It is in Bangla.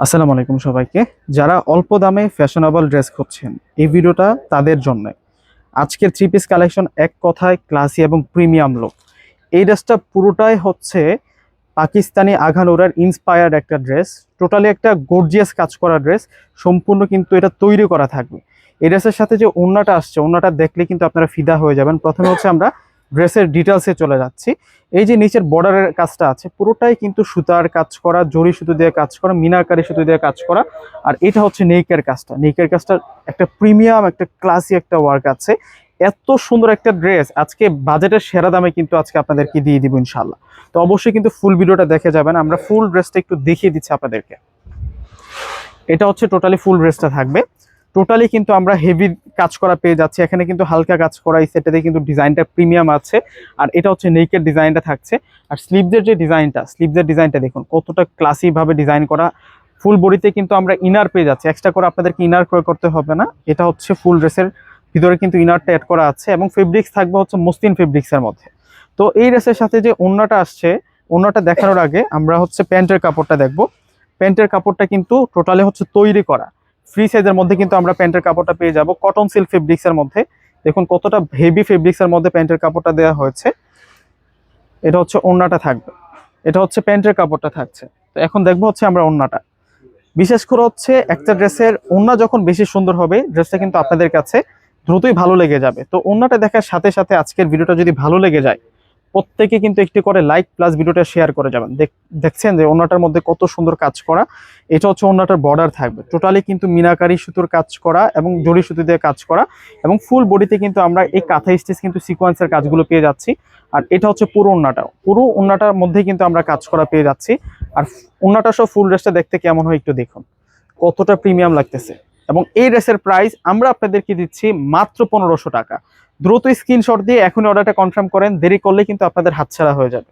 আসসালামু আলাইকুম সবাইকে। যারা অল্প দামে ফ্যাশনেবল ড্রেস খুঁজছেন, এই ভিডিওটা তাদের জন্য। আজকের থ্রি পিস কালেকশন এক কথায় ক্লাসি এবং প্রিমিয়াম লুক। এই ড্রেসটা পুরোটাই হচ্ছে পাকিস্তানি আঘানুরার ইন্সপায়ার্ড একটা ড্রেস। টোটালি একটা গর্জিয়াস কাজ করা ড্রেস, সম্পূর্ণ কিন্তু এটা তৈরি করা থাকবে। এই ড্রেসের সাথে যে ওড়নাটা আসছে, ওড়নাটা দেখলে কিন্তু আপনারা ফিদা হয়ে যাবেন। প্রথমে হচ্ছে আমরা ড্রেসের ডিটেলসে চলে যাচ্ছি। এই যে নিচের বর্ডারের কাজটা আছে, পুরোটাই কিন্তু সুতার কাজ করা, জরি সুতো দিয়ে কাজ করা, মিনারকারি সুতো দিয়ে কাজ করা। আর এটা হচ্ছে নেকের কাজটা। নেকের কাজটা একটা প্রিমিয়াম, একটা ক্লাসি একটা ওয়ার্ক আছে। এত সুন্দর একটা ড্রেস আজকে বাজেটের সেরা দামে কিন্তু আজকে আপনাদেরকে দিয়ে দিব ইনশাল্লাহ। তো অবশ্যই কিন্তু ফুল ভিডিওটা দেখে যাবেন। আমরা ফুল ড্রেসটা একটু দেখিয়ে দিচ্ছি আপনাদেরকে। এটা হচ্ছে টোটালি ফুল ড্রেসটা থাকবে। টোটালি কিন্তু আমরা হেভি কাজ করা পেয়ে যাচ্ছি। এখানে কিন্তু হালকা কাজ করা, এই সেটটাতে কিন্তু ডিজাইনটা প্রিমিয়াম আছে। আর এটা হচ্ছে নেকের ডিজাইনটা থাকছে। আর স্লিভসের যে ডিজাইনটা, স্লিভসের ডিজাইনটা দেখুন কতটা ক্লাসি ভাবে ডিজাইন করা। ফুল বডিতে কিন্তু আমরা ইনার পেয়ে যাচ্ছি, এক্সট্রা করে আপনাদেরকে ইনার ক্রয় করতে হবে না। এটা হচ্ছে ফুল ড্রেসের ভিতরে কিন্তু ইনারটা অ্যাড করা আছে এবং ফেব্রিক্স থাকবে হচ্ছে মসলিন ফেব্রিক্সের মধ্যে। তো এই ড্রেসের সাথে যে ওড়নাটা আসছে, ওড়নাটা দেখানোর আগে আমরা হচ্ছে প্যান্টের কাপড়টা দেখবো। প্যান্টের কাপড়টা কিন্তু টোটালি হচ্ছে তৈরি করা ফ্রি সাইজের মধ্যে কিন্তু আমরা প্যান্টের কাপড়টা পেয়ে যাব কটন সিল্ক ফেব্রিক্সের মধ্যে। দেখুন কতটা হেভি ফেব্রিক্সের মধ্যে প্যান্টের কাপড়টা দেওয়া হয়েছে। এটা হচ্ছে ওড়নাটা থাকবে, এটা হচ্ছে প্যান্টের কাপড়টা থাকছে। তো এখন দেখবো হচ্ছে আমরা ওড়নাটা। বিশেষ করে হচ্ছে একটা ড্রেসের ওড়না যখন বেশি সুন্দর হবে, ড্রেসটা কিন্তু আপনাদের কাছে দ্রুতই ভালো লেগে যাবে। তো ওড়নাটা দেখার সাথে সাথে আজকের ভিডিওটা যদি ভালো লেগে যায়, প্রত্যেকে কিন্তু একটি করে লাইক প্লাস ভিডিওটা শেয়ার করে যাবেন। দেখছেন যে ওড়নাটার মধ্যে কত সুন্দর কাজ করা। এটা হচ্ছে ওড়নাটার বর্ডার থাকবে, টোটালি কিন্তু মিনাকারি সুতোর কাজ করা এবং জড়ি সুতো দিয়ে কাজ করা। এবং ফুল বডিতে কিন্তু আমরা এই কাঁথা স্টিচ কিন্তু সিকোয়েন্সের কাজগুলো পেয়ে যাচ্ছি। আর এটা হচ্ছে পুরো ওড়নাটাও, পুরো ওড়নাটার মধ্যে কিন্তু আমরা কাজ করা পেয়ে যাচ্ছি। আর ওড়নাটা সব ফুল ড্রেসটা দেখতে কেমন হয় একটু দেখুন, কতটা প্রিমিয়াম লাগতেছে। এবং এই ড্রেসের প্রাইস আমরা আপনাদেরকে দিচ্ছি মাত্র 1500 টাকা। দ্রুত স্ক্রিনশট দিয়ে এখনই অর্ডারটা কনফার্ম করেন, দেরি করলে কিন্তু আপনাদের হাতছাড়া হয়ে যাবে।